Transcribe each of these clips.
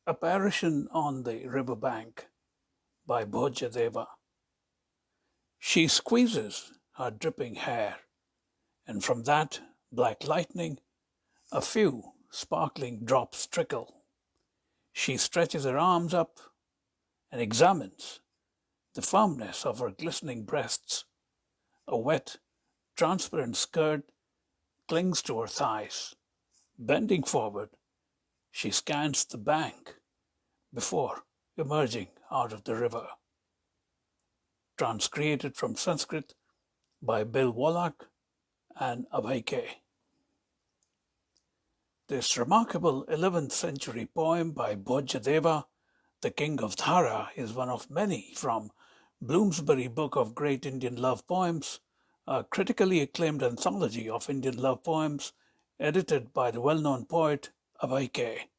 Apparition on the Riverbank by Jayadeva. She squeezes her dripping hair, and from that black lightning a few sparkling drops trickle. She stretches her arms up and examines the firmness of her glistening breasts. A wet, transparent skirt clings to her thighs. Bending forward, she scans the bank before emerging out of the river. Transcreated from Sanskrit by Bill Wallach and Abhay K. This remarkable 11th century poem by Jayadeva, the King of Dhara, is one of many from Bloomsbury Book of Great Indian Love Poems, a critically acclaimed anthology of Indian love poems edited by the well-known poet Abhay K.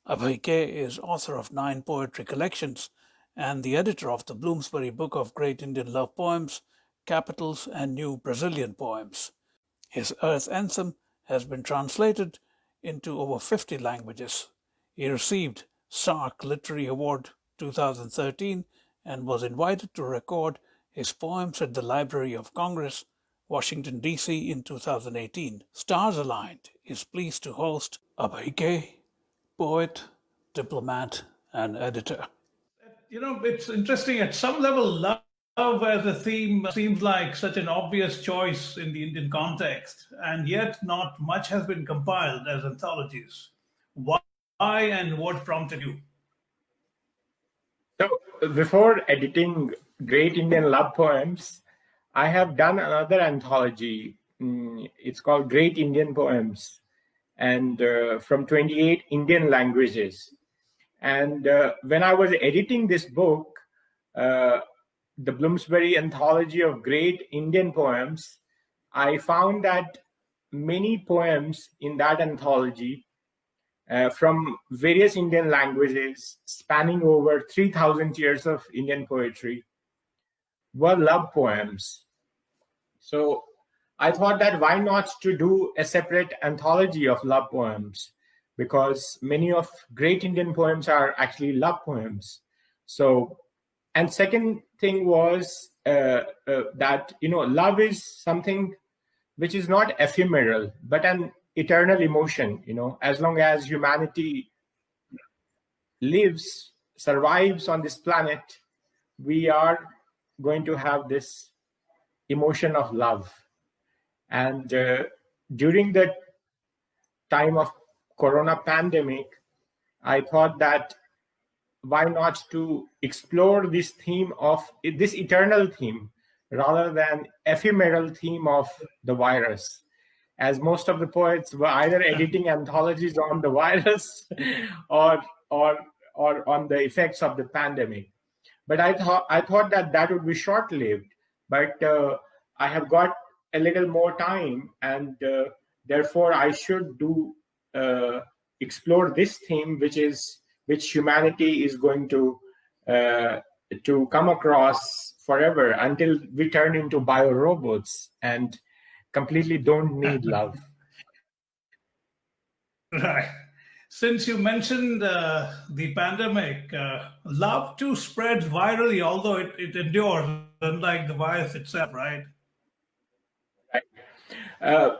Abhay K is author of 9 poetry collections and the editor of the Bloomsbury Book of Great Indian Love Poems, Capitals and New Brazilian Poems. His Earth Anthem has been translated into over 50 languages. He received SAARC Literary Award 2013 and was invited to record his poems at the Library of Congress, Washington, D.C. in 2018. Stars Aligned is pleased to host Abhay K, poet, diplomat, and editor. It's interesting. At some level, love as a theme seems like such an obvious choice in the Indian context, and yet not much has been compiled as anthologies. Why and what prompted you? So, before editing Great Indian Love Poems, I have done another anthology. It's called Great Indian Poems, and from 28 Indian languages. And when I was editing this book, the Bloomsbury Anthology of Great Indian Poems, I found that many poems in that anthology from various Indian languages spanning over 3,000 years of Indian poetry were love poems. So I thought that why not to do a separate anthology of love poems, because many of great Indian poems are actually love poems. So, and second thing was that, love is something which is not ephemeral, but an eternal emotion. As long as humanity lives, survives on this planet, we are going to have this emotion of love. And during the time of Corona pandemic, I thought that why not to explore this theme of this eternal theme rather than ephemeral theme of the virus, as most of the poets were either editing anthologies on the virus or on the effects of the pandemic. But I thought that would be short-lived. But I have got a little more time, and therefore I should do explore this theme, which humanity is going to come across forever until we turn into biorobots and completely don't need love. Right. Since you mentioned the pandemic, love too spreads virally, although it endures, unlike the virus itself, right? Right.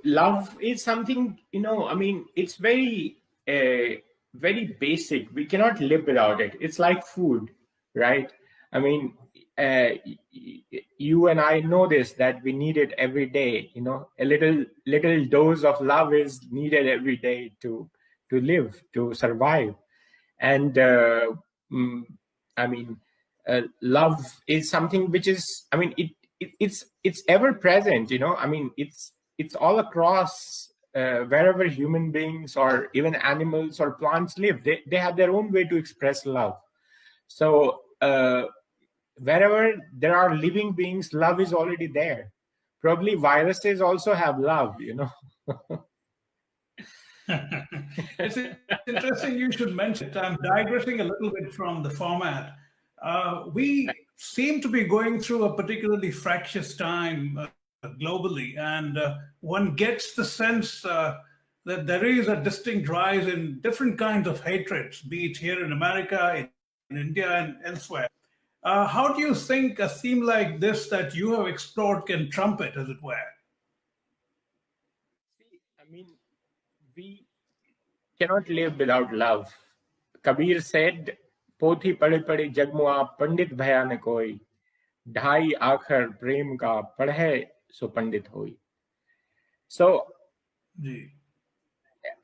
Love is something, it's very, very basic. We cannot live without it. It's like food, right? You and I know this, that we need it every day. A little dose of love is needed every day to live, to survive. And love is something which is, it's ever present. It's all across wherever human beings or even animals or plants live. They have their own way to express love. So wherever there are living beings, love is already there. Probably viruses also have love, It's interesting you should mention it. I'm digressing a little bit from the format. We seem to be going through a particularly fractious time globally, and one gets the sense that there is a distinct rise in different kinds of hatreds, be it here in America, in India, and elsewhere. How do you think a theme like this that you have explored can trump it, as it were? See, I mean, we cannot live without love. Kabir said, "Pothi pade pade jagmua pandit bhaya ne koi, ढाई आखर प्रेम का पढ़े सो पंडित होई." So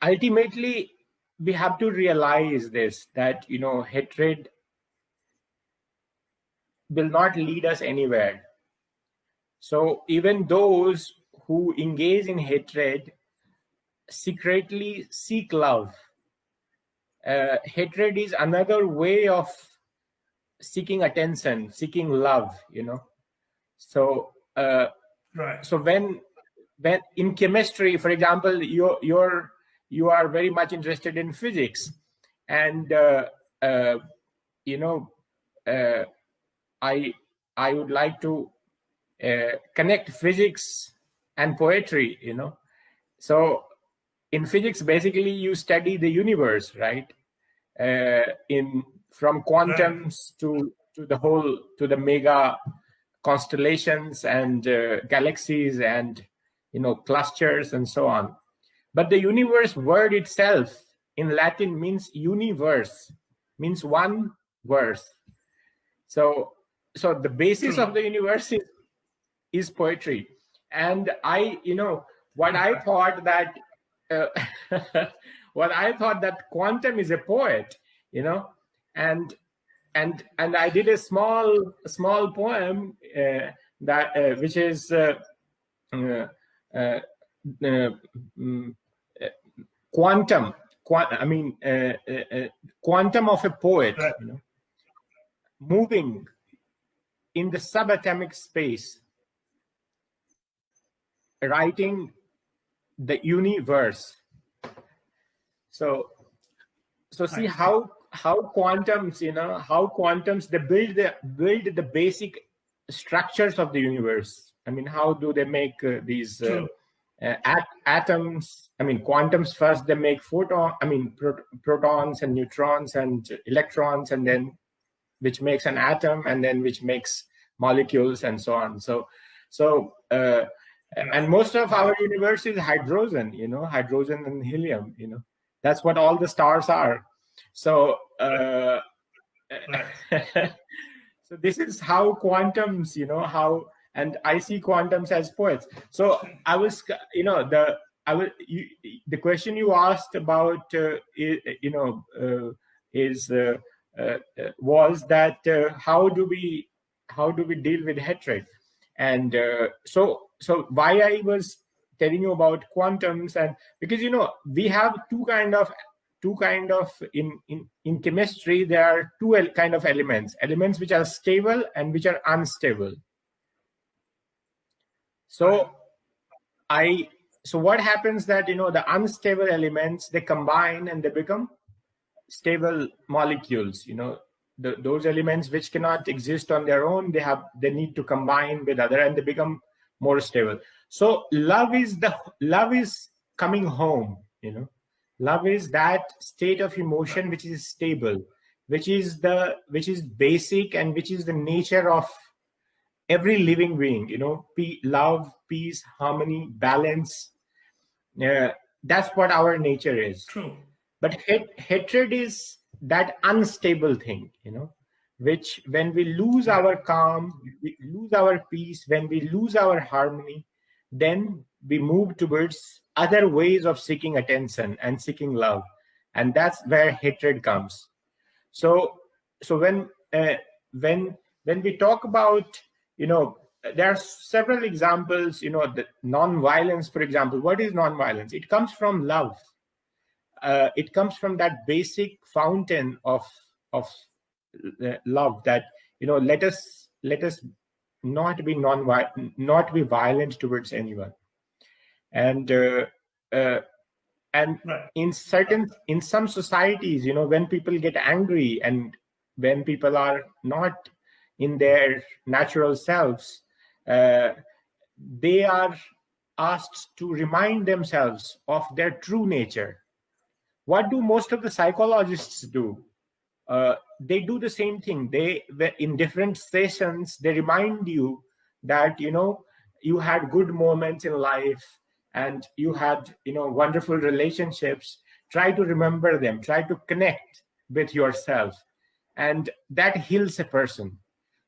ultimately, we have to realize this, that hatred will not lead us anywhere. So even those who engage in hatred secretly seek love. Hatred is another way of seeking attention, seeking love. So Right. so when in chemistry, for example, you are very much interested in physics, and I would like to connect physics and poetry. So in physics, basically you study the universe, right? From quantums to the mega constellations and galaxies and clusters and so on. But the universe word itself in Latin means universe, means one verse. So the basis of the universe is poetry. And what I thought that quantum is a poet, and I did a small poem that which is quantum. Quantum of a poet, Right. Moving in the subatomic space, writing the universe. So see how quantums, they build the basic structures of the universe. I mean, how do they make these atoms? I mean, quantums first, they make protons and neutrons and electrons, and then which makes an atom, and then which makes molecules and so on. And most of our universe is hydrogen, hydrogen and helium, that's what all the stars are. So so this is how quantums, and I see quantums as poets. So I was, the question you asked about, was that how do we deal with hatred? And so why I was telling you about quantums, and because we have two kind of in chemistry, there are two kind of elements which are stable and which are unstable. So what happens that the unstable elements, they combine and they become stable molecules. Those elements which cannot exist on their own, they need to combine with other, and they become more stable. So love is coming home. Love is that state of emotion which is stable, which is basic, and which is the nature of every living being. Love, peace, harmony, balance. That's what our nature is. True. But hatred is that unstable thing, which when we lose our calm, we lose our peace, when we lose our harmony, then we move towards other ways of seeking attention and seeking love. And that's where hatred comes. So when we talk about, there are several examples, the non-violence, for example. What is non-violence? It comes from love. It comes from that basic fountain of love, that let us not be violent towards anyone. And Right. in some societies, when people get angry and when people are not in their natural selves, they are asked to remind themselves of their true nature. What do most of the psychologists do? They do the same thing. In different sessions, they remind you that, you had good moments in life and you had, wonderful relationships. Try to remember them. Try to connect with yourself. And that heals a person.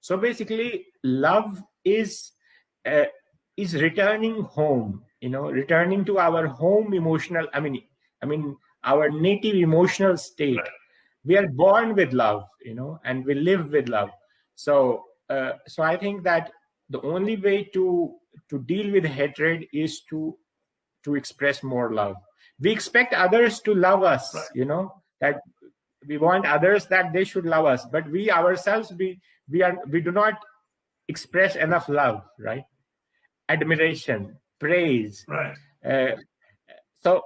So basically, love is returning home, returning to our home emotional, our native emotional state. We are born with love, and we live with love. So I think that the only way to deal with hatred is to express more love. We expect others to love us, that we want others that they should love us, but we ourselves, we do not express enough love, right? Admiration, praise. Right. So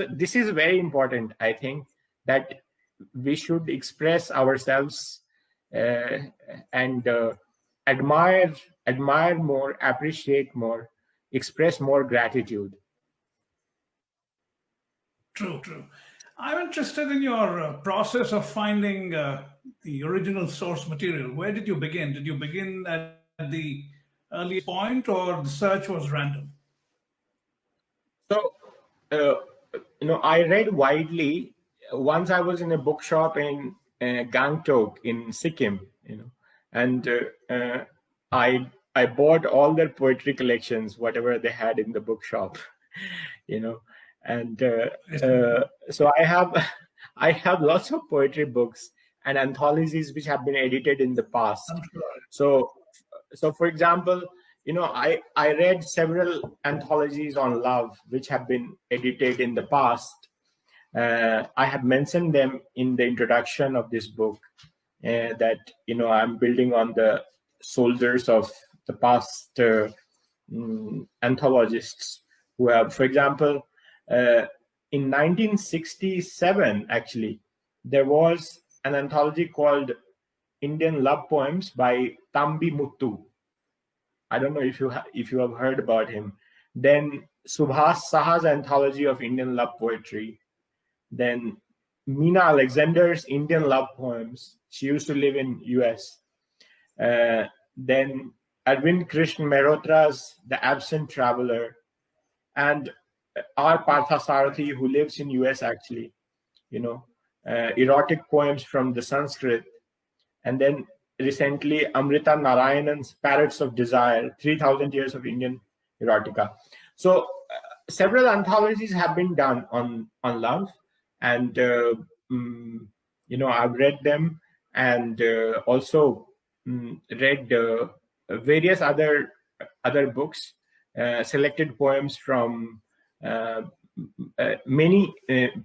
this is very important. I think that we should express ourselves and admire more, appreciate more, express more gratitude. True. I'm interested in your process of finding the original source material. Where did you begin? Did you begin at the early point, or the search was random? So, I read widely. Once I was in a bookshop in Gangtok in Sikkim, and I bought all their poetry collections, whatever they had in the bookshop, and so I have lots of poetry books and anthologies which have been edited in the past. So for example, I read several anthologies on love which have been edited in the past. I have mentioned them in the introduction of this book, that I'm building on the shoulders of the past anthologists who have, for example, in 1967, actually, there was an anthology called Indian Love Poems by Thambi Muthu. I don't know if you have heard about him. Then Subhas Saha's anthology of Indian love poetry. Then Meena Alexander's Indian Love Poems. She used to live in US. Then Arvind Krishna Mehrotra's The Absent Traveler. And R. Parthasarathi, who lives in US actually, erotic poems from the Sanskrit. And then recently, Amrita Narayanan's Parrots of Desire, 3,000 Years of Indian Erotica. So several anthologies have been done on love. And, I've read them, and also read various other books, selected poems from many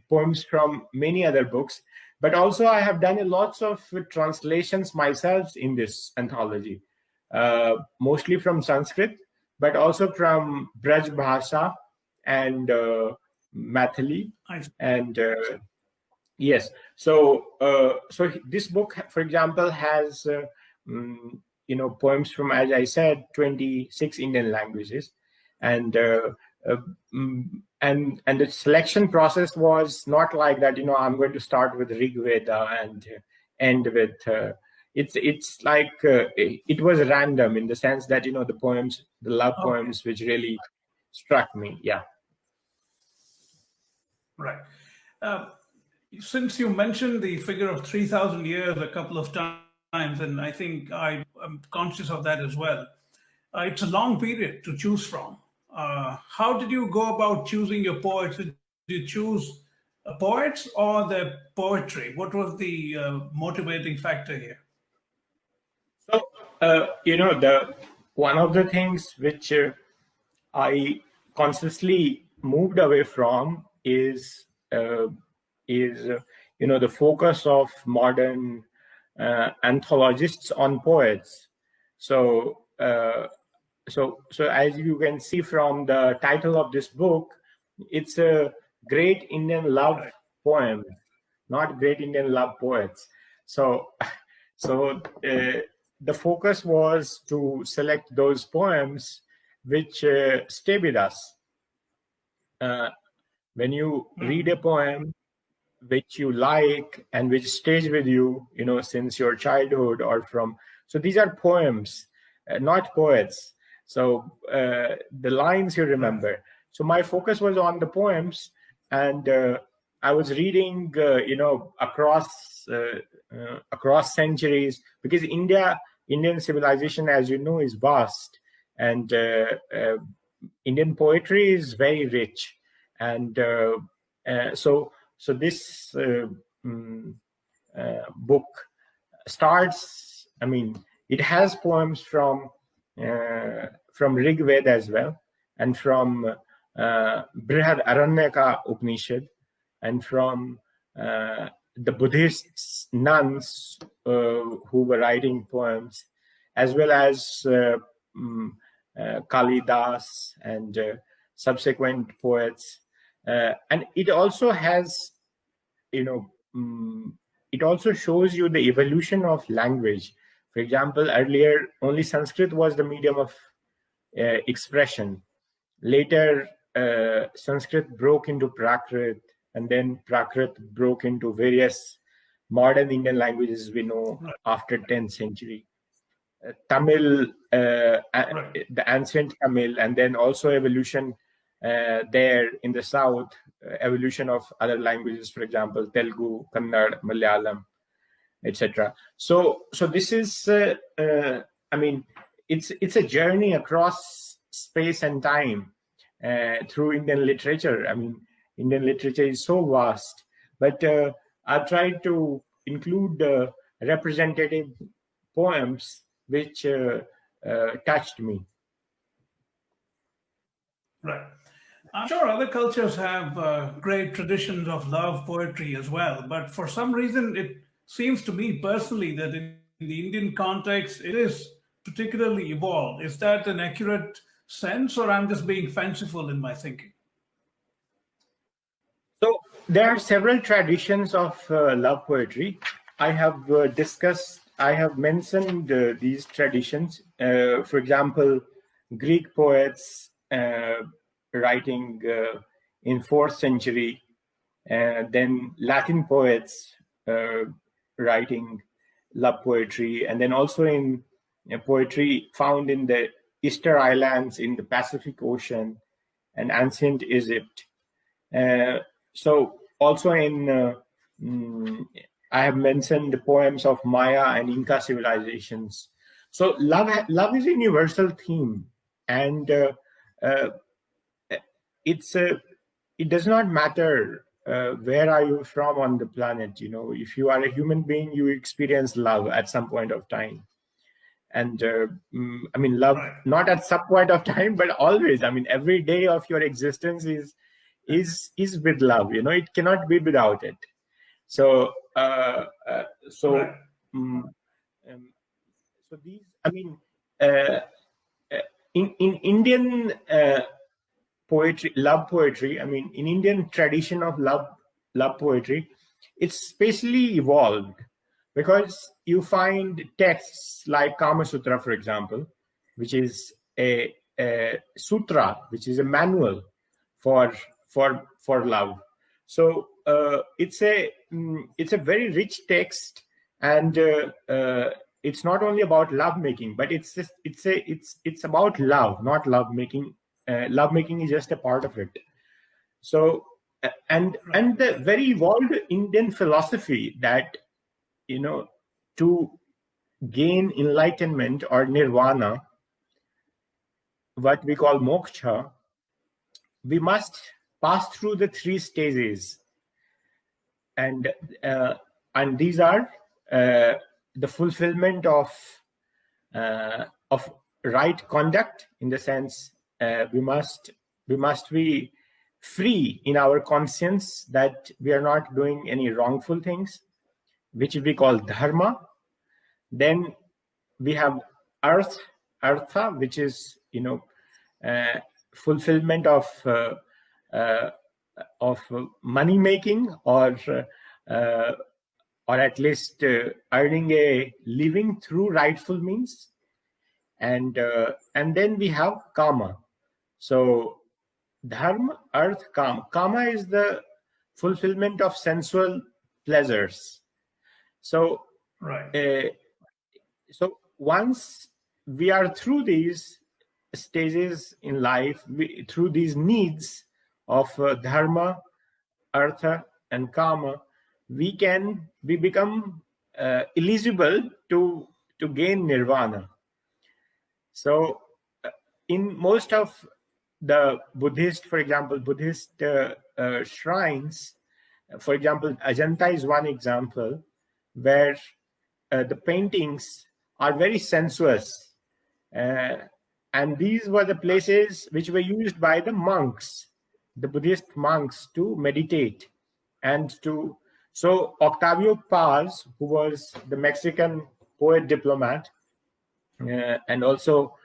poems from many other books. But also I have done lots of translations myself in this anthology, mostly from Sanskrit, but also from Braj Bhasha and Mathili. And yes, so this book, for example, has poems from, as I said, 26 Indian languages, and the selection process was not like that. I'm going to start with Rig Veda and end with. It's like it was random in the sense that the poems, the love poems, which really struck me. Yeah. Right. Since you mentioned the figure of 3,000 years a couple of times, and I think I'm conscious of that as well, it's a long period to choose from. How did you go about choosing your poets? Did you choose poets or the poetry? What was the motivating factor here? So, the one of the things which I consciously moved away from is the focus of modern anthologists on poets. So as you can see from the title of this book, it's a Great Indian Love Poem, not Great Indian Love Poets. So the focus was to select those poems which stay with us. When you read a poem which you like and which stays with you, since your childhood or from. So these are poems, not poets. So the lines you remember. So my focus was on the poems, and I was reading, across centuries, because Indian civilization, as you know, is vast, and Indian poetry is very rich, and so this book starts. I mean, it has poems from Rig Veda as well, and from Brihad Aranyaka Upanishad, and from the Buddhist nuns who were writing poems, as well as Kalidasa and subsequent poets. And it also has, it also shows you the evolution of language. For example, earlier only Sanskrit was the medium of expression. Later, Sanskrit broke into Prakrit, and then Prakrit broke into various modern Indian languages we know after 10th century. Tamil, the ancient Tamil, and then also evolution there in the south, evolution of other languages, for example, Telugu, Kannada, Malayalam, etc. So this is, I mean, it's a journey across space and time through Indian literature. I mean, Indian literature is so vast, but I've tried to include representative poems which touched me. Right. I'm sure other cultures have great traditions of love poetry as well, but for some reason, it seems to me personally that in the Indian context, it is particularly evolved. Is that an accurate sense, or I'm just being fanciful in my thinking? So there are several traditions of love poetry. I have mentioned these traditions. For example, Greek poets writing in 4th century, then Latin poets writing love poetry, and then also in poetry found in the Easter Islands in the Pacific Ocean and ancient Egypt. So also in I have mentioned the poems of Maya and Inca civilizations. So love is a universal theme, and it does not matter where are you from on the planet. If you are a human being, you experience love at some point of time. And I mean, love not at some point of time, but always. I mean, every day of your existence is with love. It cannot be without it. So so these, I mean, in Indian poetry, love poetry, I mean, in Indian tradition of love poetry, it's spatially evolved, because you find texts like Kamasutra, for example, which is a sutra, which is a manual for love. So it's a very rich text, and it's not only about love making, but it's about love, not love making. Love making is just a part of it. So and the very evolved Indian philosophy that to gain enlightenment or nirvana, what we call moksha, we must pass through the 3 stages, and these are the fulfillment of right conduct, in the sense we must be free in our conscience that we are not doing any wrongful things, which we call dharma. Then we have artha, which is fulfillment of money making, or at least earning a living through rightful means. and then we have Kama. So Dharma, Earth, Kama. Kama is the fulfillment of sensual pleasures. So, Right. So once we are through these stages in life, through these needs of Dharma, Artha, and Kama, we become eligible to gain Nirvana. So, in most of the Buddhist, for example, Buddhist shrines, for example, Ajanta is one example where the paintings are very sensuous. And these were the places which were used by the monks, the Buddhist monks, to meditate and to. So Octavio Paz, who was the Mexican poet diplomat, and also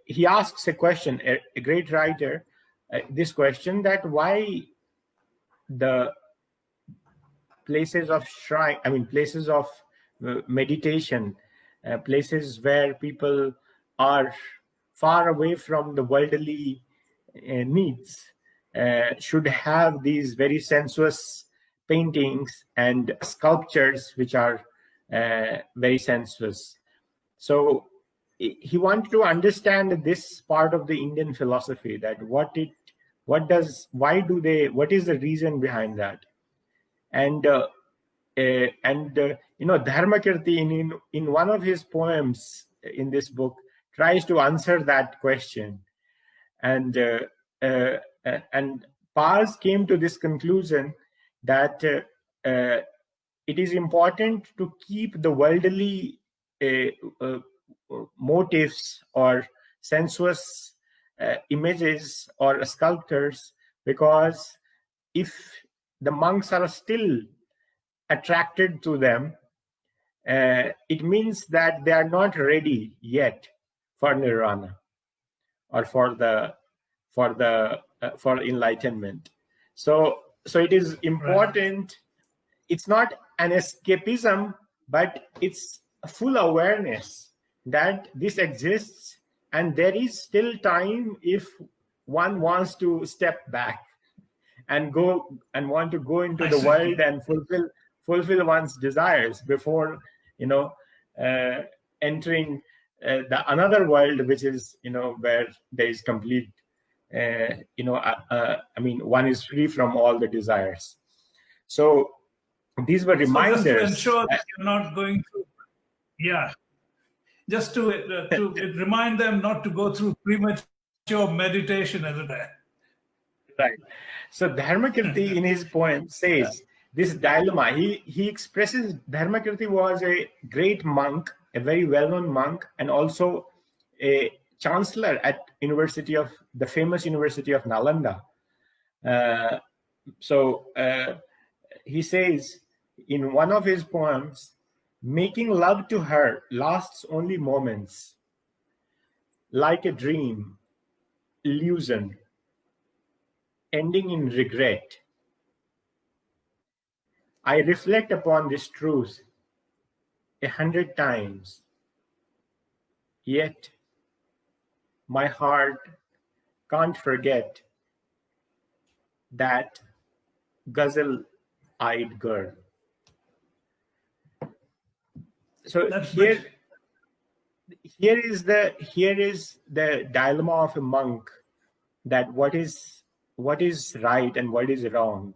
he asks a question, a great writer, this question, that why the places of shrine, places of meditation, places where people are far away from the worldly needs, should have these very sensuous paintings and sculptures which are very sensuous. So he wanted to understand this part of the Indian philosophy, that what is the reason behind that. And Dharmakirti in one of his poems in this book tries to answer that question, and Paz came to this conclusion that it is important to keep the worldly motifs or sensuous images or sculptures, because if the monks are still attracted to them, it means that they are not ready yet for nirvana or for enlightenment. So it is important. Right. It's not an escapism, but it's a full awareness that this exists, and there is still time if one wants to step back and want to go into the world and fulfill one's desires before entering the another world, which is where there is complete one is free from all the desires. So these were reminders. So just to ensure that you're not going through, just to remind them not to go through premature meditation as a day. Right. So Dharmakirti in his poem says this dilemma. He expresses Dharmakirti was a great monk, a very well-known monk, and also a chancellor at the famous University of Nalanda. So he says in one of his poems, making love to her lasts only moments, like a dream, illusion, ending in regret. I reflect upon this truth 100 times, yet my heart can't forget that guzzle-eyed girl. So here is the dilemma of a monk, that what is right and what is wrong,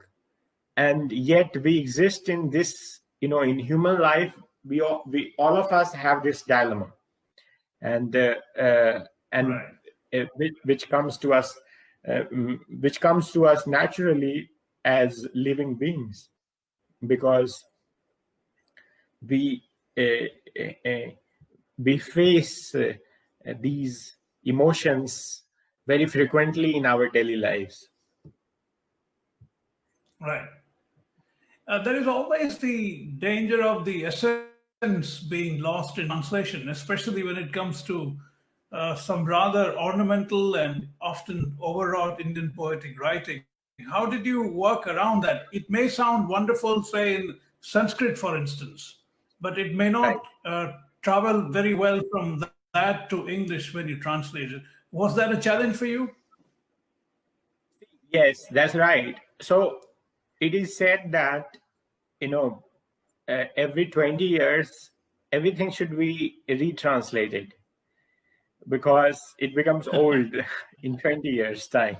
and yet we exist in this. In human life, we all of us have this dilemma, and which comes to us naturally as living beings, because we face these emotions very frequently in our daily lives. Right. There is always the danger of the essence being lost in translation, especially when it comes to some rather ornamental and often overwrought Indian poetic writing. How did you work around that? It may sound wonderful, say in Sanskrit, for instance, but it may not travel very well from that to English when you translate it. Was that a challenge for you? Yes, that's right. So it is said that, every 20 years, everything should be retranslated because it becomes old in 20 years' time.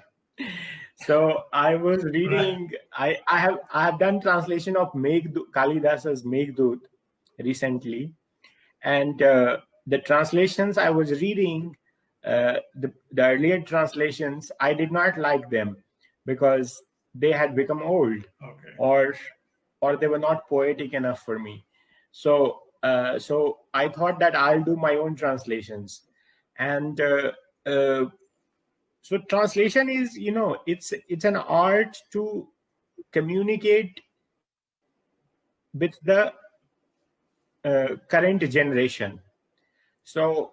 So I was reading, I have done translation of Kalidasa's Meghdut recently. And the translations I was reading, the earlier translations, I did not like them because they had become old, or they were not poetic enough for me. So I thought that I'll do my own translations. And so translation is, it's an art to communicate with the current generation. So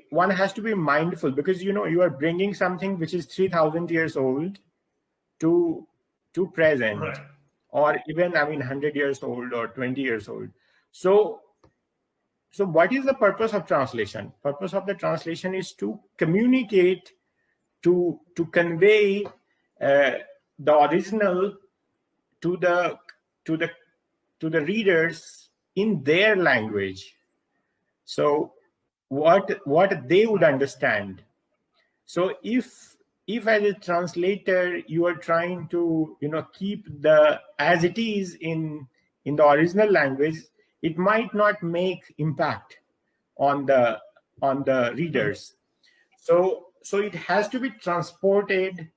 one has to be mindful because, you are bringing something which is 3,000 years old to present, Right. or even, 100 years old or 20 years old. So what is the purpose of translation? Purpose of the translation is to communicate, to convey the original to the readers in their language. So what they would understand. So if as a translator you are trying to keep the as it is in the original language, it might not make impact on the readers. So it has to be transported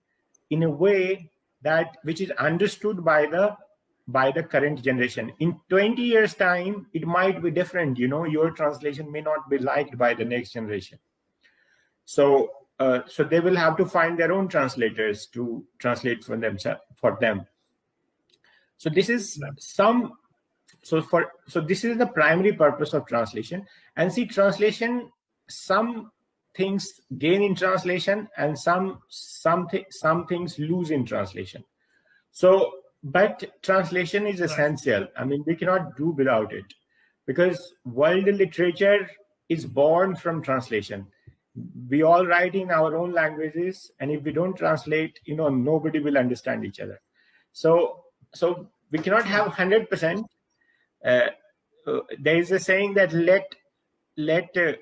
in a way that which is understood by the current generation. In 20 years time it might be different. Your translation may not be liked by the next generation. So they will have to find their own translators to translate for them. So this is this is the primary purpose of translation. And see, translation, some things gain in translation and some things lose in translation. So, but translation is essential. We cannot do without it, because world literature is born from translation. We all write in our own languages, and if we don't translate, nobody will understand each other. So we cannot have 100%. There is a saying that let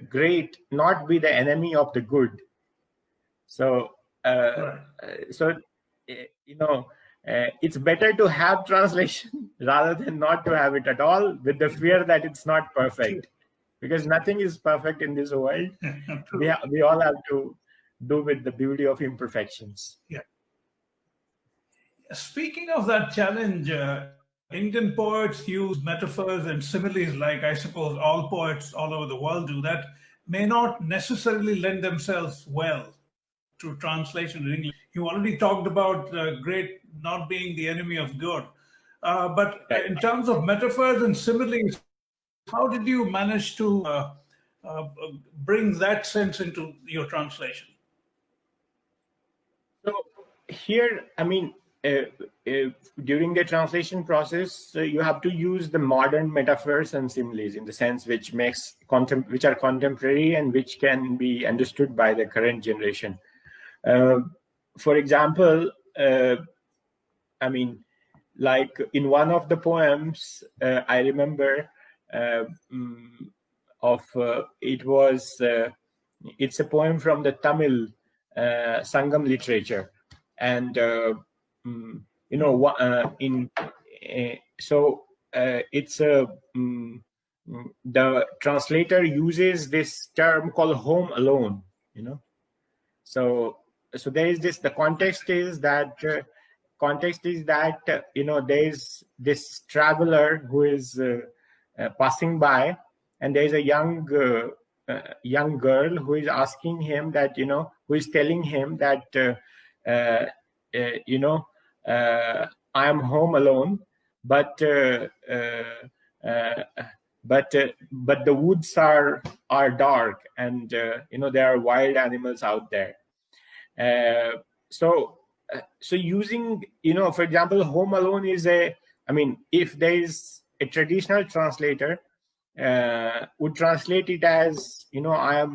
great not be the enemy of the good. So it's better to have translation rather than not to have it at all, with the fear that it's not perfect, because nothing is perfect in this world. We all have to do with the beauty of imperfections. Yeah. Speaking of that challenge, Indian poets use metaphors and similes, like I suppose all poets all over the world do, that may not necessarily lend themselves well to translation in English. You already talked about great not being the enemy of good. But in terms of metaphors and similes, how did you manage to bring that sense into your translation? So here, during the translation process, you have to use the modern metaphors and similes, in the sense which are contemporary and which can be understood by the current generation. For example, like in one of the poems, I remember it's a poem from the Tamil Sangam literature, and it's the translator uses this term called home alone. So there is this. The context is that there's this traveler who is passing by, and there's a young girl who is asking him that, who is telling him that I am home alone, but the woods are dark, and there are wild animals out there. So using, for example, home alone is if there is a traditional translator, would translate it as, I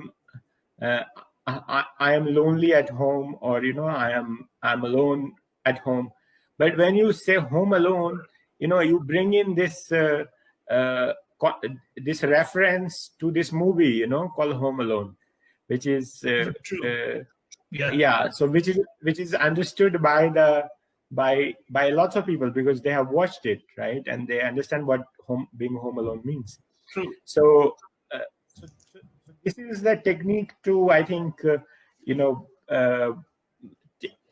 am lonely at home, or I'm alone at home. But when you say home alone, you bring in this this reference to this movie, called Home Alone, which is True. so which is understood by lots of people, because they have watched it, right, and they understand what being home alone means. True. So this is the technique to, I think,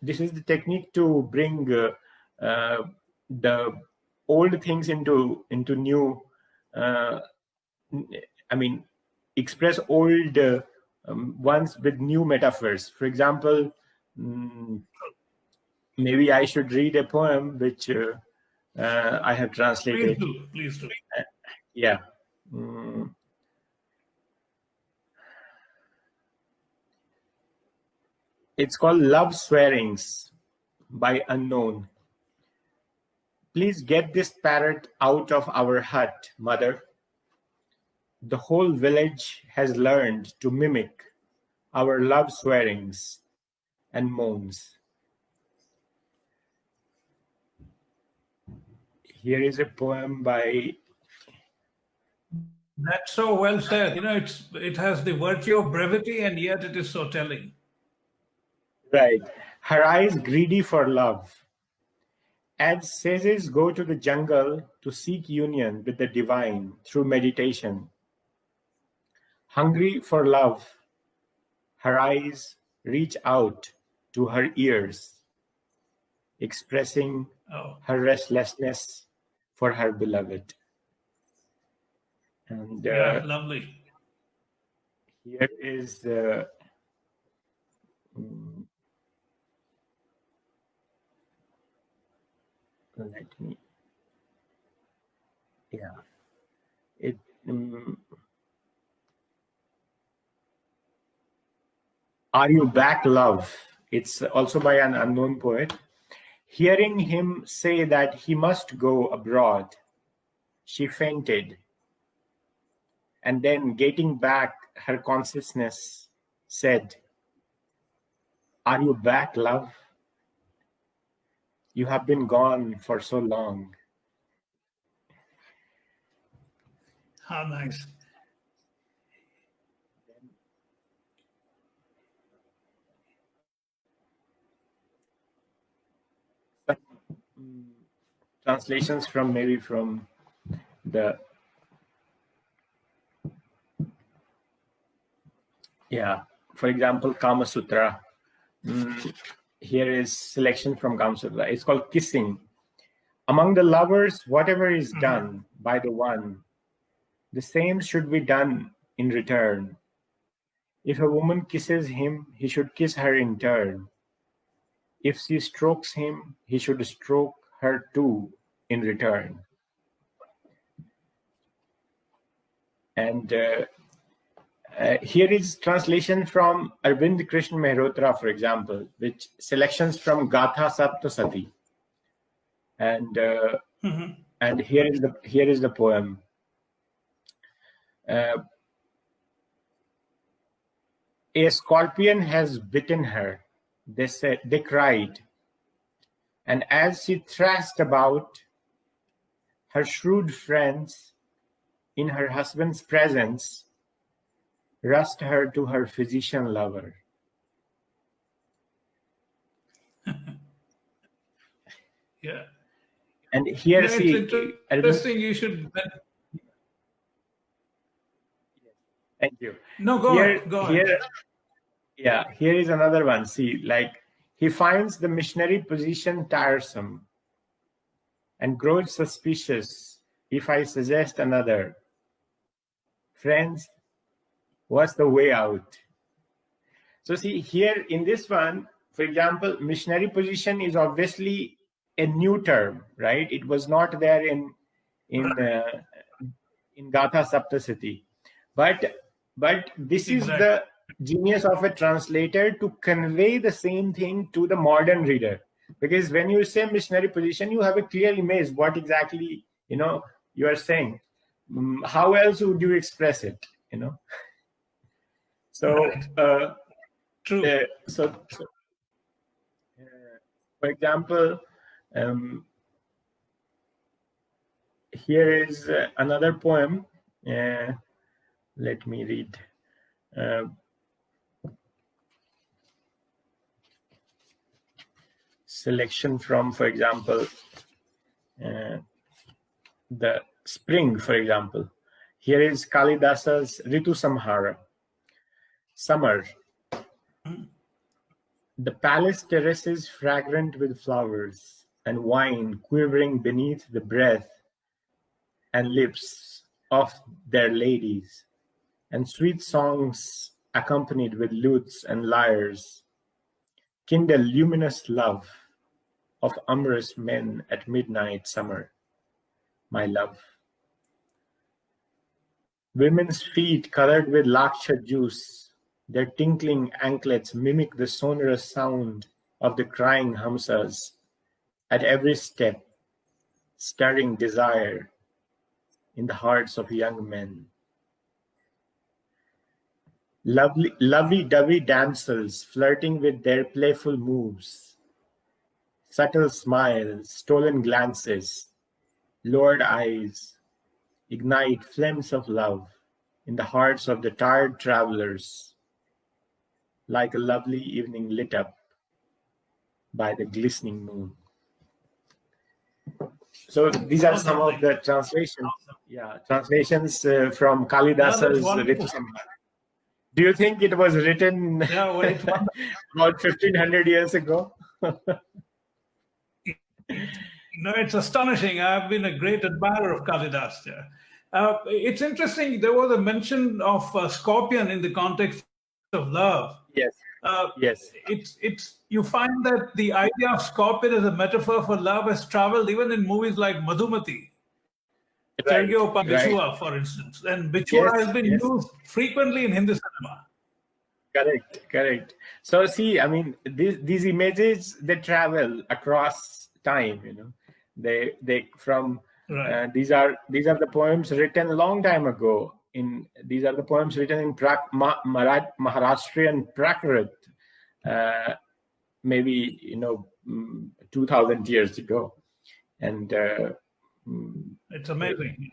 this is the technique to bring the old things into new. Express old ones with new metaphors. For example, maybe I should read a poem which I have translated. Please do. Yeah. It's called Love Swearings by Unknown. Please get this parrot out of our hut, mother. The whole village has learned to mimic our love swearings and moans. Here is a poem by... That's so well said. It has the virtue of brevity, and yet it is so telling. Right. Her eyes greedy for love. As sages go to the jungle to seek union with the divine through meditation. Hungry for love, her eyes reach out to her ears, expressing her restlessness for her beloved. And lovely. Here is Are You Back, Love? It's also by an unknown poet. Hearing him say that he must go abroad, she fainted. And then, getting back her consciousness, said, Are you back, love? You have been gone for so long. How nice. Translations from the for example, Kamasutra. Here is selection from Kamasutra. It's called Kissing. Among the lovers, whatever is done by the one, the same should be done in return. If a woman kisses him, he should kiss her in turn. If she strokes him, he should stroke her too in return. And here is translation from Arvind Krishna Mehrotra, for example, which selections from Gatha Saptasati. And and here is the poem. A scorpion has bitten her, they cried, and as she thrashed about, her shrewd friends, in her husband's presence, rushed her to her physician lover. Yeah. And here it's interesting. You should. Thank you. No, go ahead. Here is another one. See, he finds the missionary position tiresome and grows suspicious if I suggest another. Friends, what's the way out? So see, here in this one, for example, missionary position is obviously a new term, right? It was not there in Gatha Saptasati. But this is the genius of a translator to convey the same thing to the modern reader. Because when you say missionary position, you have a clear image what exactly you are saying. how else would you express it, So, Right. True. For example, here is another poem. Let me read. Selection from, for example, the spring, for example. Here is Kalidasa's Ritu Samhara. Summer. The palace terraces fragrant with flowers, and wine quivering beneath the breath and lips of their ladies, and sweet songs accompanied with lutes and lyres kindle luminous love of amorous men at midnight summer, my love. Women's feet colored with laksha juice, their tinkling anklets mimic the sonorous sound of the crying hamsas at every step, stirring desire in the hearts of young men. Lovey-dovey damsels flirting with their playful moves, subtle smiles, stolen glances, lowered eyes, ignite flames of love in the hearts of the tired travelers, like a lovely evening lit up by the glistening moon. So these are some of the translations. Yeah, translations from Kalidasa's Ritu Samhara. Do you think it was written about 1500 years ago? No, it's astonishing. I've been a great admirer of Kalidasa. It's interesting. There was a mention of scorpion in the context of love. Yes. Yes. It's you find that the idea of scorpion as a metaphor for love has traveled even in movies like Muddupalani, Bichua, for instance, and Bichua has been used frequently in Hindi cinema. Correct. So see, I mean, these images, they travel across time. They from right. These are the poems written a long time ago. These are the poems written in Maharashtrian Prakrit, maybe 2000 years ago, and it's amazing.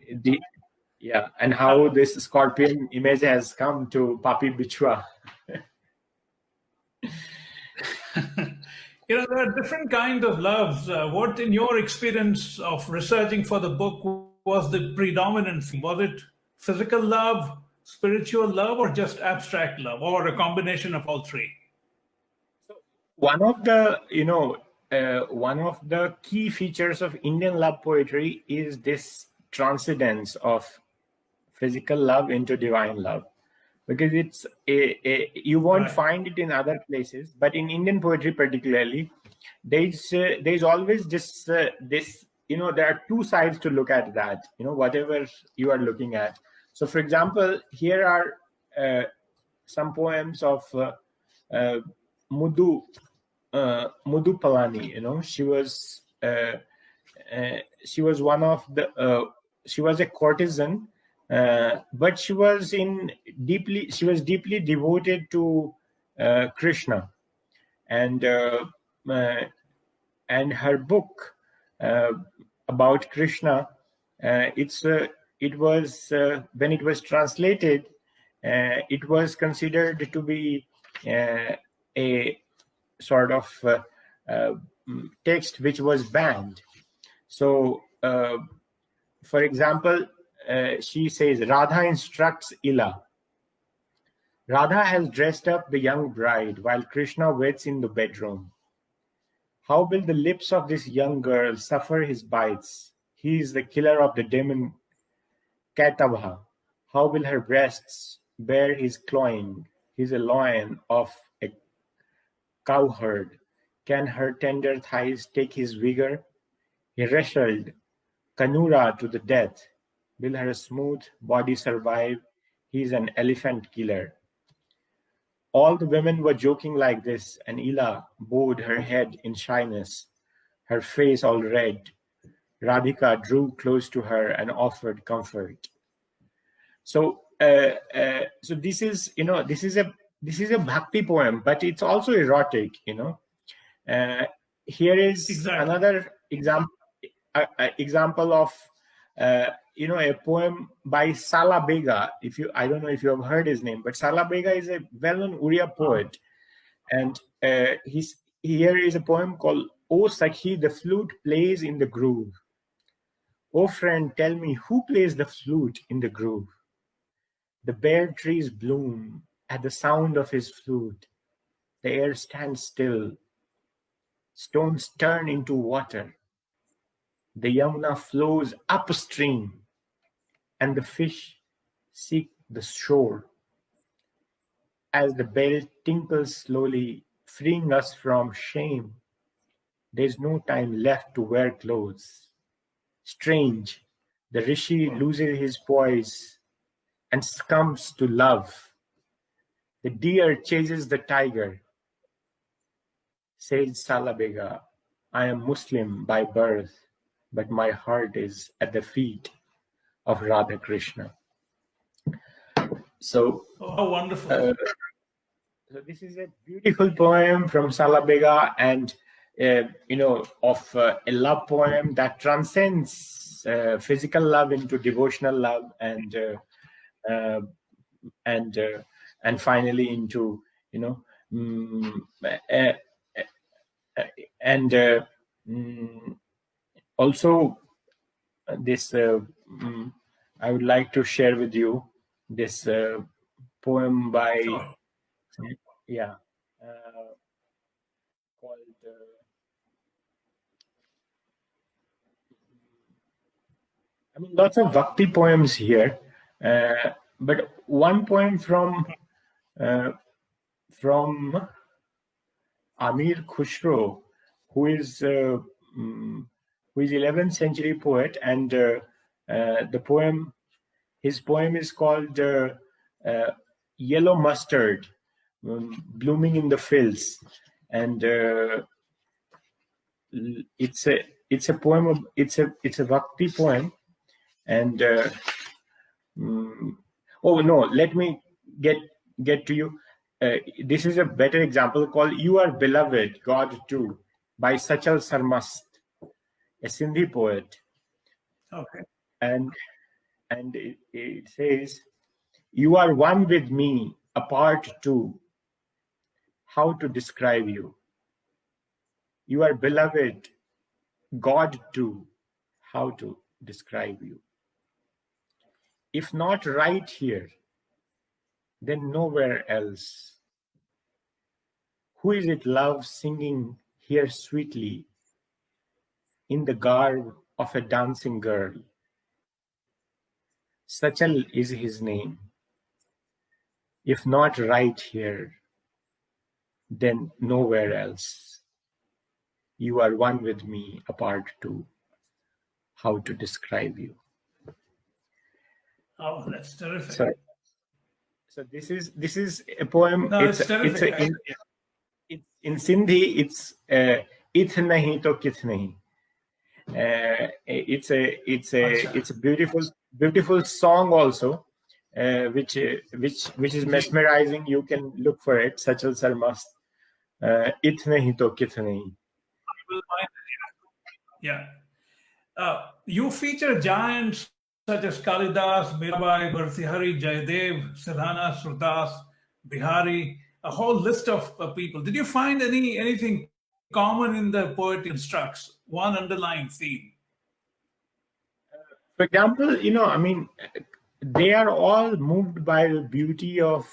And how this scorpion image has come to Papi Bichwa. There are different kinds of loves. What, in your experience of researching for the book, was the predominant theme? Was it physical love, spiritual love, or just abstract love, or a combination of all three? So one of the key features of Indian love poetry is this transcendence of physical love into divine love, because it's you won't find it in other places, but in Indian poetry particularly, there's always this there are two sides to look at that, whatever you are looking at. So, for example, here are some poems of Muddupalani. She was one of the she was a courtesan, but she was deeply devoted to Krishna, and her book about Krishna, it was when it was translated, it was considered to be a sort of text which was banned. So, for example, she says, Radha instructs Ila. Radha has dressed up the young bride while Krishna waits in the bedroom. How will the lips of this young girl suffer his bites? He is the killer of the demon Kaitavha. How will her breasts bear his clawing? He is a lion of a cowherd. Can her tender thighs take his vigor? He wrestled Kanura to the death. Will her smooth body survive? He is an elephant killer. All the women were joking like this, and Ila bowed her head in shyness, her face all red. Radhika drew close to her and offered comfort. So so this is a bhakti poem, but it's also erotic. Here is Exactly. another example of a poem by Sala Bega. I don't know if you have heard his name, but Sala Bega is a well-known Uriya poet, and here is a poem called "O Sakhi, the flute plays in the groove." "O friend, tell me who plays the flute in the groove?" The bare trees bloom at the sound of his flute. The air stands still. Stones turn into water. The Yamuna flows upstream, and the fish seek the shore. As the bell tinkles slowly, freeing us from shame, there's no time left to wear clothes. Strange, the Rishi loses his poise and succumbs to love. The deer chases the tiger. Says Salabega, I am Muslim by birth, but my heart is at the feet of Radha Krishna. So, how wonderful. So this is a beautiful poem from Salabega, and of a love poem that transcends physical love into devotional love, and finally into also this I would like to share with you this poem by called lots of bhakti poems here, but one poem from Amir Khusro, who is 11th century poet, and his poem is called Yellow Mustard, Blooming in the Fields, and it's a poem of it's a bhakti poem, and oh no, let me get to you. This is a better example called "You Are Beloved, God Too" by Sachal Sarmast, a Sindhi poet. Okay. And it says, "You are one with me, apart too. How to describe you? You are beloved, God too. How to describe you? If not right here, then nowhere else. Who is it love singing here sweetly in the garb of a dancing girl? Sachal is his name. If not right here, then nowhere else. You are one with me, apart too. How to describe you?" Oh, that's terrific. So this is a poem. No, it's terrific. In Sindhi, it's "Ith nahi to kith nahi." It's a beautiful song also, which is mesmerizing. You can look for it. Sachal Sarmast, "Ith nahi to kith nahi." Yeah. You feature giants such as Kalidasa, Mirabai, Bhratrihari, Jayadeva, Silhana, Surdas, Bihari, a whole list of people. Did you find anything common in the poetry constructs? One underlying theme? For example, they are all moved by the beauty of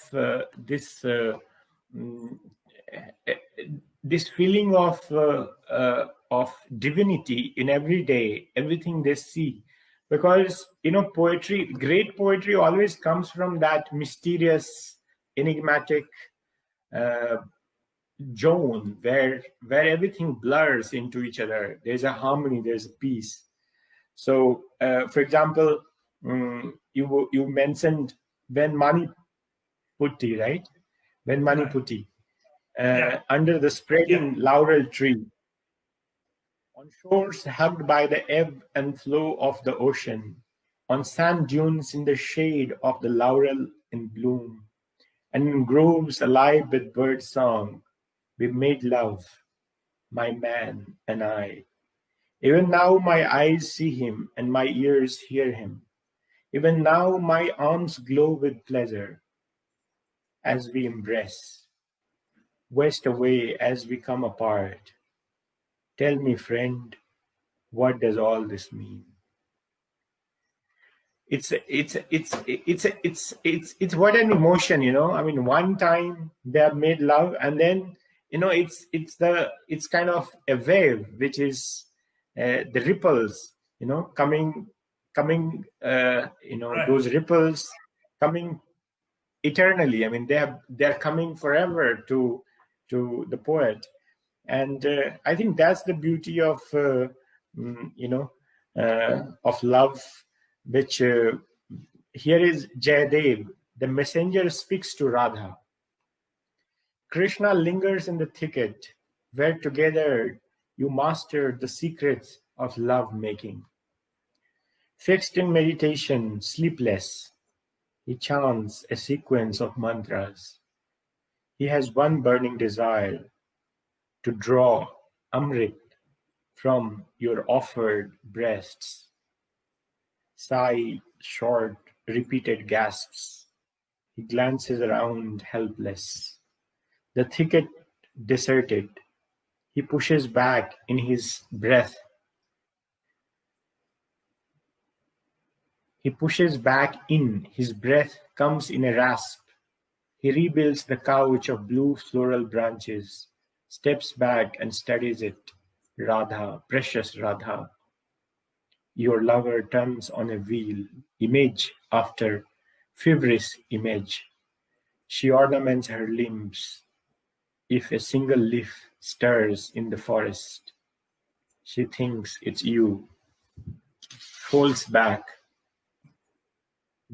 this feeling of divinity in everything they see, because great poetry always comes from that mysterious, enigmatic zone where everything blurs into each other. There's a harmony, there's a peace. So, for example, you mentioned Venmaniputti, right? Venmaniputti. Under the spreading laurel tree, on shores hugged by the ebb and flow of the ocean, on sand dunes in the shade of the laurel in bloom, and in groves alive with bird song, we made love, my man and I. Even now my eyes see him and my ears hear him. Even now my arms glow with pleasure as we embrace, waste away as we come apart. Tell me, friend, what does all this mean? It's what an emotion, you know. I mean, one time they have made love, and then, you know, it's kind of a wave, which is the ripples, you know, coming, you know, Right. those ripples coming eternally. I mean, they're coming forever to the poet, and I think that's the beauty of you know, of love, which here is Jayadeva, the messenger speaks to Radha. Krishna lingers in the thicket where together you mastered the secrets of love making. Fixed in meditation, sleepless, he chants a sequence of mantras. He has one burning desire, to draw Amrit from your offered breasts. Sigh, short, repeated gasps. He glances around helpless. The thicket deserted. He pushes back in his breath. He pushes back in. His breath comes in a rasp. He rebuilds the couch of blue floral branches, steps back and studies it. Radha, precious Radha. Your lover turns on a wheel, image after fibrous image. She ornaments her limbs. If a single leaf stirs in the forest, she thinks it's you. Folds back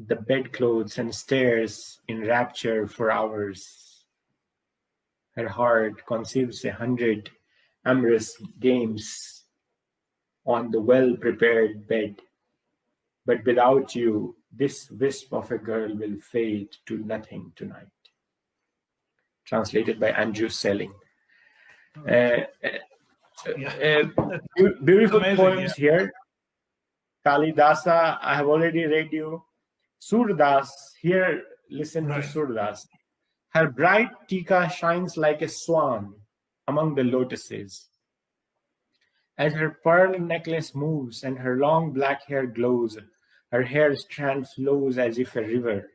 the bedclothes and stares in rapture for hours. Her heart conceives 100 amorous games on the well-prepared bed. But without you, this wisp of a girl will fade to nothing tonight. Translated by Andrew Selling. Beautiful Amazing, poems here. Kalidasa, I have already read you. Surdas, here listen to Surdas. Her bright tika shines like a swan among the lotuses. As her pearl necklace moves and her long black hair glows, her hair strand flows as if a river,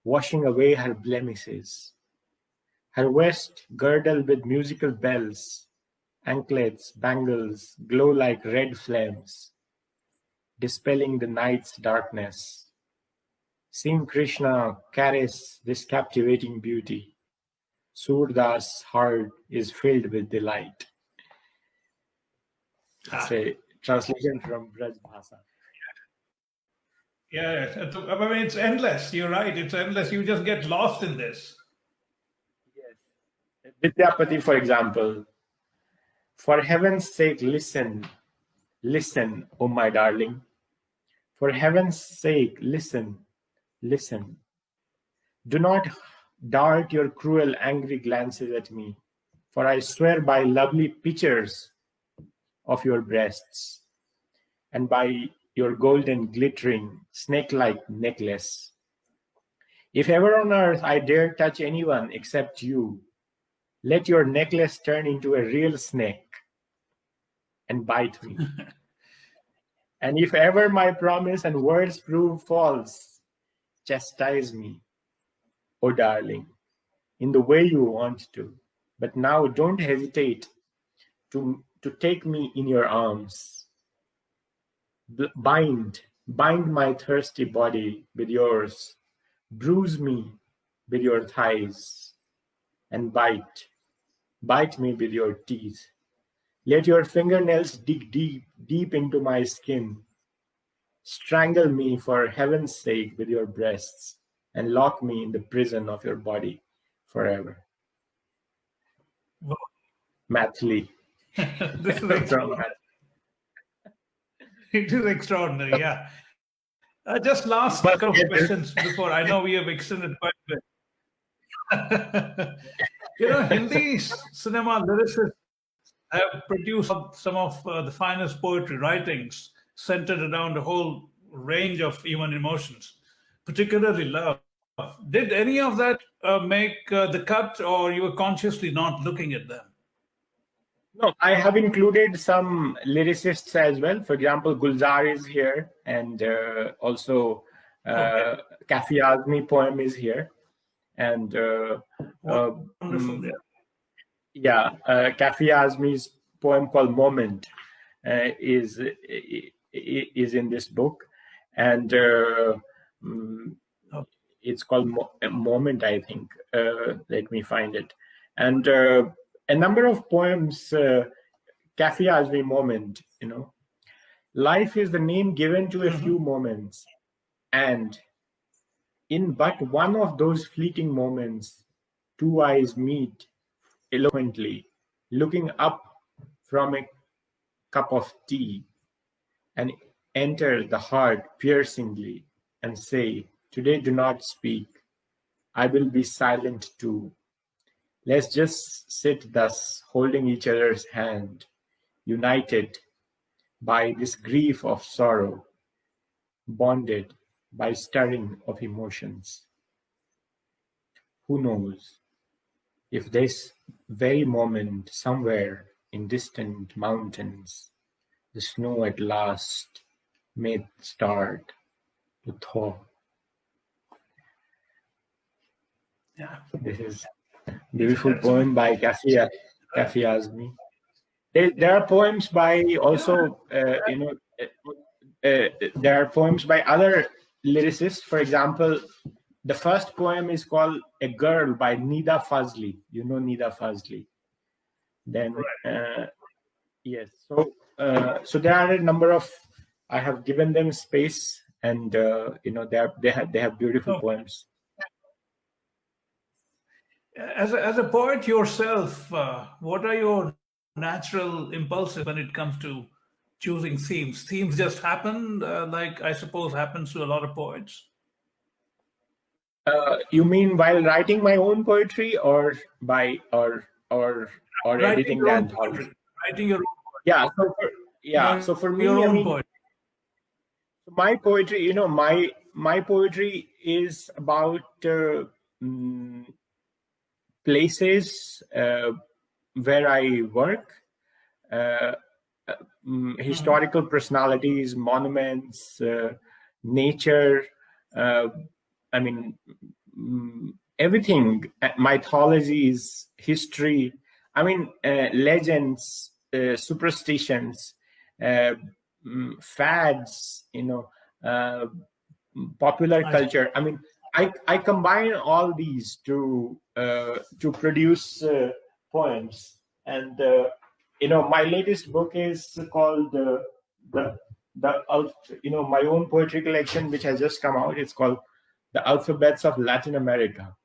washing away her blemishes. Her waist girdled with musical bells, anklets, bangles glow like red flames, dispelling the night's darkness. Seeing Krishna caress this captivating beauty, Surdas' heart is filled with delight. It's a translation from Braj Bhasa. Yeah, I mean, it's endless. You're right. It's endless. You just get lost in this. Yes. Vidyapati, for example, for heaven's sake, listen, listen, oh my darling. For heaven's sake, listen, listen. Do not dart your cruel, angry glances at me, for I swear by lovely pictures of your breasts and by your golden, glittering, snake-like necklace. If ever on earth I dare touch anyone except you, let your necklace turn into a real snake and bite me. And if ever my promise and words prove false, chastise me, oh darling, in the way you want to. But now don't hesitate to take me in your arms. Bind my thirsty body with yours. Bruise me with your thighs and bite me with your teeth. Let your fingernails dig deep into my skin. Strangle me for heaven's sake with your breasts and lock me in the prison of your body forever. Wow. Mathli. This is extraordinary. It is extraordinary, yeah. Just last But couple of questions before I know we have extended quite a bit. Hindi cinema lyricists have produced some of the finest poetry writings centered around a whole range of human emotions, particularly love. Did any of that make the cut, or you were consciously not looking at them? No, I have included some lyricists as well. For example, Gulzar is here, and also Kafi Azmi poem is here, and Wonderful. Kafi Azmi's poem called "Moment" is in this book, and it's called "Moment," I think. Let me find it, and a number of poems. Kafi Azmi "Moment," life is the name given to a few moments, and in but one of those fleeting moments, two eyes meet eloquently, looking up from a cup of tea, and enter the heart piercingly and say, "Today do not speak. I will be silent too. Let's just sit thus, holding each other's hand, united by this grief of sorrow, bonded by stirring of emotions." Who knows if this very moment, somewhere in distant mountains, the snow at last may start to thaw. Yeah. This is a beautiful poem by Kafi Azmi. There are poems by also, there are poems by other lyricists. For example, the first poem is called "A Girl" by Nida Fazli. You know Nida Fazli. Then, yes. So there are a number of. I have given them space, and they have beautiful poems. As a poet yourself, what are your natural impulses when it comes to choosing themes? Themes just happen, like I suppose happens to a lot of poets. You mean while writing my own poetry, or editing the anthology? Writing your own poetry. So for me, your own poetry. My poetry, my poetry is about places where I work, historical personalities, monuments, nature. Everything, mythologies, history. Legends, superstitions, fads. Popular culture. I combine all these to produce poems, and my latest book is called my own poetry collection, which has just come out. It's called "The Alphabets of Latin America,"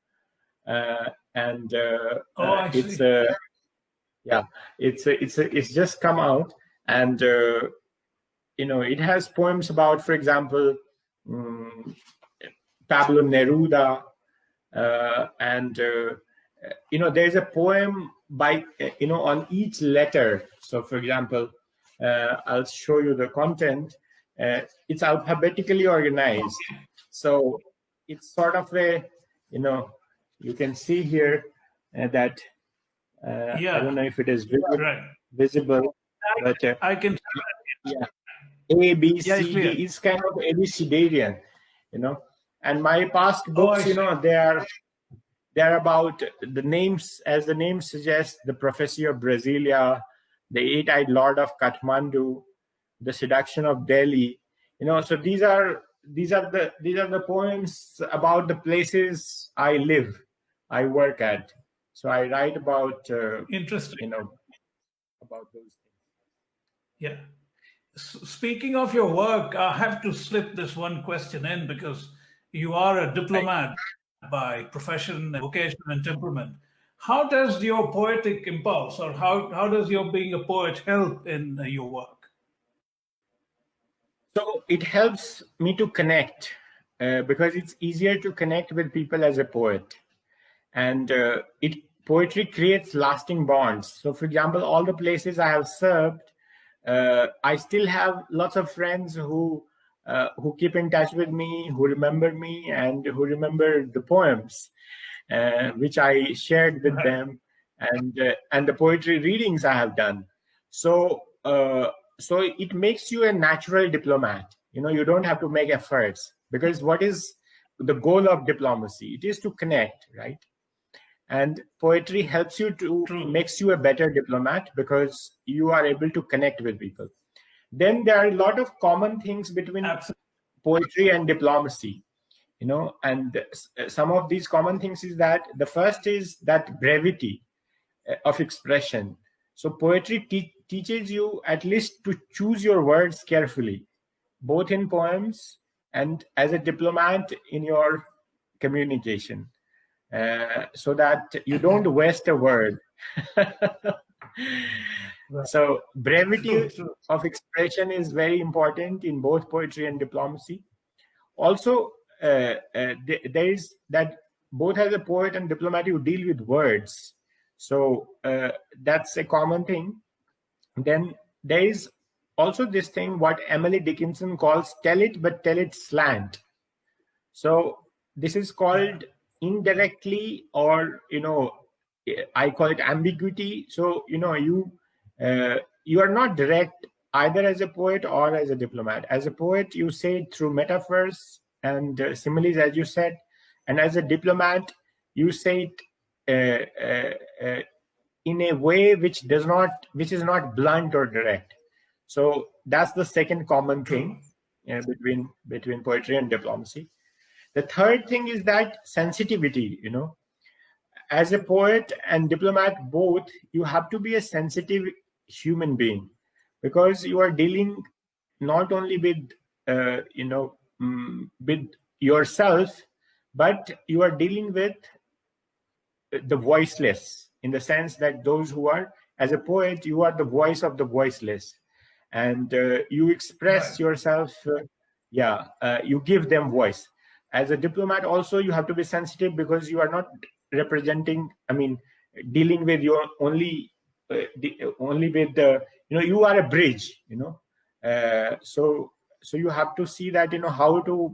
and it's just come out, and it has poems about, for example, Pablo Neruda, and there's a poem by on each letter. So, for example, I'll show you the content. It's alphabetically organized, so it's sort of a you can see here that I don't know if it is visible, but I can. A, B, C, D. It's kind of ABCDarian, And my past books, they are about the names, as the name suggests, the Prophecy of Brasilia, the Eight-Eyed Lord of Kathmandu, the Seduction of Delhi. So these are the poems about the places I live, I work at. So I write about interesting, about those things. Yeah. Speaking of your work, I have to slip this one question in because you are a diplomat by profession, vocation, and temperament. How does your poetic impulse, or how does your being a poet help in your work? So it helps me to connect because it's easier to connect with people as a poet. And poetry creates lasting bonds. So for example, all the places I have served, I still have lots of friends who keep in touch with me, who remember me, and who remember the poems which I shared with them, and the poetry readings I have done. So so it makes you a natural diplomat. You don't have to make efforts, because what is the goal of diplomacy? It is to connect, right? And poetry helps you to makes you a better diplomat, because you are able to connect with people. Then there are a lot of common things between poetry and diplomacy, and some of these common things is that the first is that brevity of expression. So poetry teaches you at least to choose your words carefully, both in poems and as a diplomat in your communication, so that you don't waste a word. So brevity of expression is very important in both poetry and diplomacy. Also, there is that both as a poet and diplomat, you deal with words. So that's a common thing. Then there is also this thing what Emily Dickinson calls tell it, but tell it slant. So this is called indirectly, or I call it ambiguity. So you are not direct either as a poet or as a diplomat. As a poet, you say it through metaphors and similes, as you said, and as a diplomat, you say it in a way which is not blunt or direct. So that's the second common thing between poetry and diplomacy. The third thing is that sensitivity. As a poet and diplomat both, you have to be a sensitive human being, because you are dealing not only with with yourself, but you are dealing with the voiceless, in the sense that those who are, as a poet, you are the voice of the voiceless, and you express yourself. You give them voice. As a diplomat also, you have to be sensitive, because you are not representing, dealing with your only with the, you are a bridge, so you have to see that, how to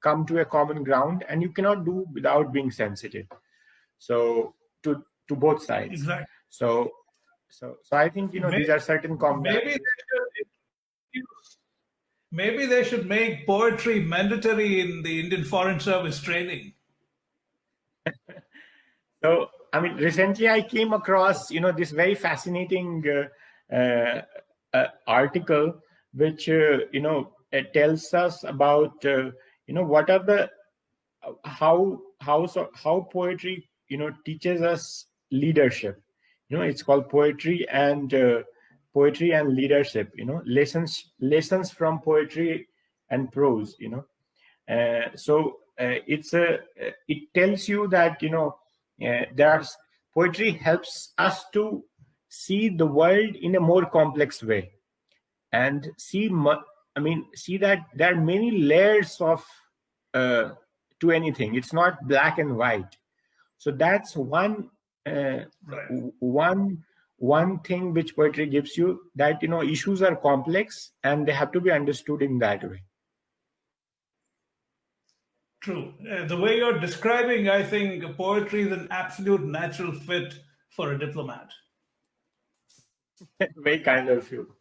come to a common ground, and you cannot do without being sensitive. So to both sides. Exactly. So I think, these are certain common. Maybe they should make poetry mandatory in the Indian Foreign Service training. So, recently I came across, this very fascinating article, which, it tells us about, what are the, how poetry, teaches us leadership. It's called Poetry and Leadership, lessons from poetry and prose, so it tells you that, poetry helps us to see the world in a more complex way, and see that there are many layers of to anything. It's not black and white. So that's one thing which poetry gives you, that issues are complex and they have to be understood in that way. True. The way you're describing, I think poetry is an absolute natural fit for a diplomat. Very kind of you.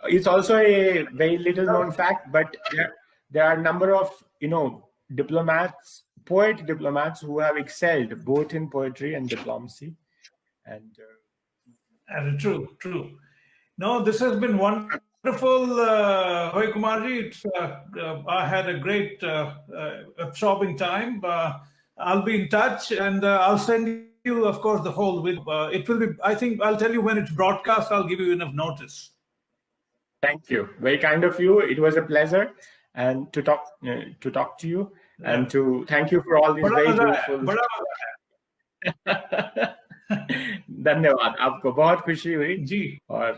It's also a very little known fact, but there are a number of diplomats, poet diplomats, who have excelled both in poetry and diplomacy. And true. No, this has been wonderful, Abhay Kumarji. I had a great absorbing time. I'll be in touch, and I'll send you, of course, the whole video. It will be, I think, I'll tell you when it's broadcast. I'll give you enough notice. Thank you. Very kind of you. It was a pleasure, and to talk to you, and to thank you for all these very beautiful. धन्यवाद आपको, बहुत खुशी हुई जी। और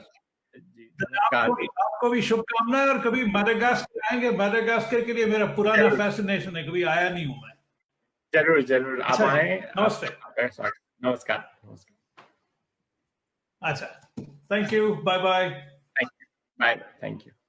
आपको भी शुभकामनाएं, और कभी मैडागास्कर आएंगे। मैडागास्कर के लिए मेरा पुराना फैसिनेशन है, कभी आया नहीं हूं मैं। जरूर जरूर आप अच्छा जी, आए। नमस्ते। नमस्कार नमस्कार। अच्छा, thank you, bye bye. Bye, thank you.